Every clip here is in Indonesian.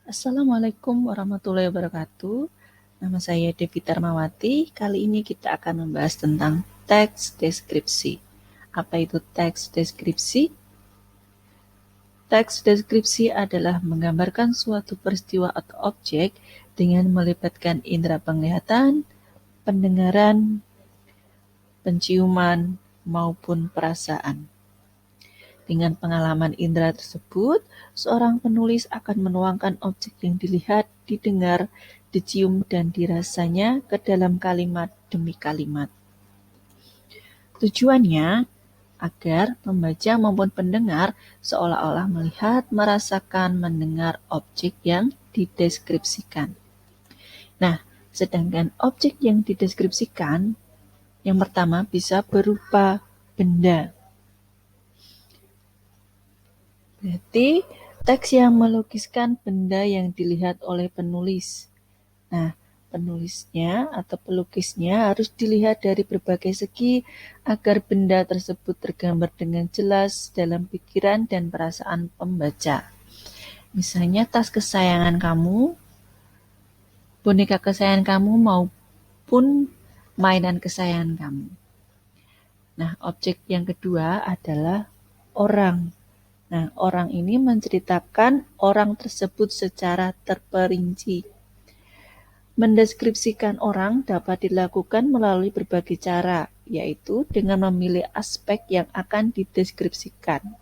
Assalamualaikum warahmatullahi wabarakatuh. Nama saya Devi Tarmawati. Kali ini kita akan membahas tentang teks deskripsi. Apa itu teks deskripsi? Teks deskripsi adalah menggambarkan suatu peristiwa atau objek dengan melibatkan indera penglihatan, pendengaran, penciuman, maupun perasaan. Dengan pengalaman indera tersebut, seorang penulis akan menuangkan objek yang dilihat, didengar, dicium, dan dirasanya ke dalam kalimat demi kalimat. Tujuannya agar pembaca maupun pendengar seolah-olah melihat, merasakan, mendengar objek yang dideskripsikan. Nah, sedangkan objek yang dideskripsikan yang pertama bisa berupa benda. Berarti teks yang melukiskan benda yang dilihat oleh penulis. Nah, penulisnya atau pelukisnya harus dilihat dari berbagai segi agar benda tersebut tergambar dengan jelas dalam pikiran dan perasaan pembaca. Misalnya tas kesayangan kamu, boneka kesayangan kamu maupun mainan kesayangan kamu. Nah, objek yang kedua adalah orang. Nah, orang ini menceritakan orang tersebut secara terperinci. Mendeskripsikan orang dapat dilakukan melalui berbagai cara, yaitu dengan memilih aspek yang akan dideskripsikan.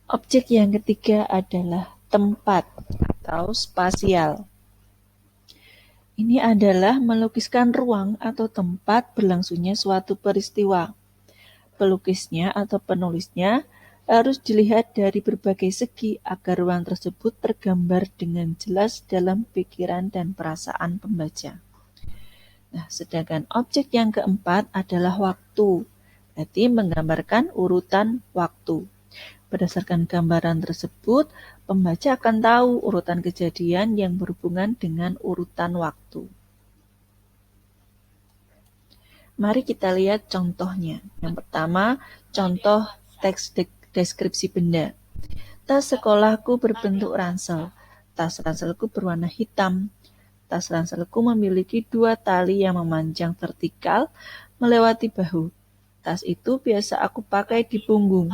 Objek yang ketiga adalah tempat atau spasial. Ini adalah melukiskan ruang atau tempat berlangsungnya suatu peristiwa. Pelukisnya atau penulisnya harus dilihat dari berbagai segi agar ruang tersebut tergambar dengan jelas dalam pikiran dan perasaan pembaca. Nah, sedangkan objek yang keempat adalah waktu, berarti menggambarkan urutan waktu. Berdasarkan gambaran tersebut, pembaca akan tahu urutan kejadian yang berhubungan dengan urutan waktu. Mari kita lihat contohnya. Yang pertama, contoh teks deskripsi benda. Tas sekolahku berbentuk ransel. Tas ranselku berwarna hitam. Tas ranselku memiliki 2 tali yang memanjang vertikal melewati bahu. Tas itu biasa aku pakai di punggung.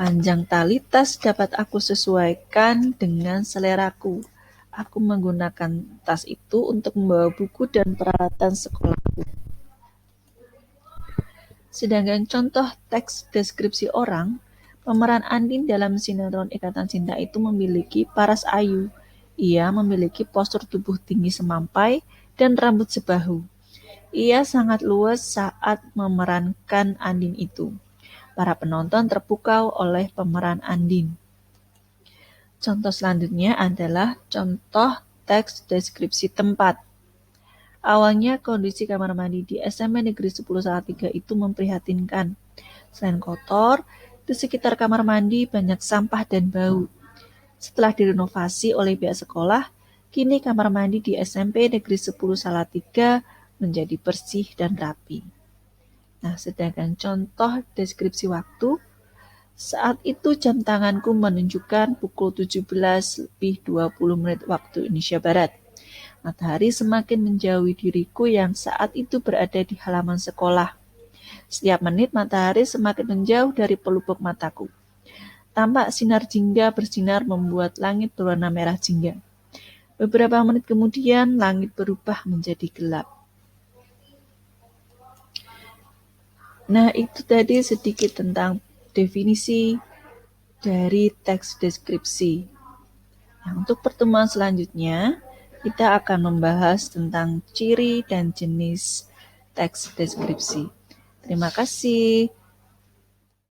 Panjang tali tas dapat aku sesuaikan dengan seleraku. Aku menggunakan tas itu untuk membawa buku dan peralatan sekolahku. Sedangkan contoh teks deskripsi orang, pemeran Andin dalam sinetron Ikatan Cinta itu memiliki paras ayu. Ia memiliki postur tubuh tinggi semampai dan rambut sebahu. Ia sangat luas saat memerankan Andin itu. Para penonton terpukau oleh pemeran Andin. Contoh selanjutnya adalah contoh teks deskripsi tempat. Awalnya kondisi kamar mandi di SMP Negeri 10 Salatiga itu memprihatinkan. Selain kotor, di sekitar kamar mandi banyak sampah dan bau. Setelah direnovasi oleh pihak sekolah, kini kamar mandi di SMP Negeri 10 Salatiga menjadi bersih dan rapi. Nah, sedangkan contoh deskripsi waktu, saat itu jam tanganku menunjukkan pukul 17:20 waktu Indonesia Barat. Matahari semakin menjauhi diriku yang saat itu berada di halaman sekolah. Setiap menit matahari semakin menjauh dari pelupuk mataku. Tampak sinar jingga bersinar membuat langit berwarna merah jingga. Beberapa menit kemudian langit berubah menjadi gelap. Nah, itu tadi sedikit tentang definisi dari teks deskripsi. Nah, untuk pertemuan selanjutnya, kita akan membahas tentang ciri dan jenis teks deskripsi. Terima kasih.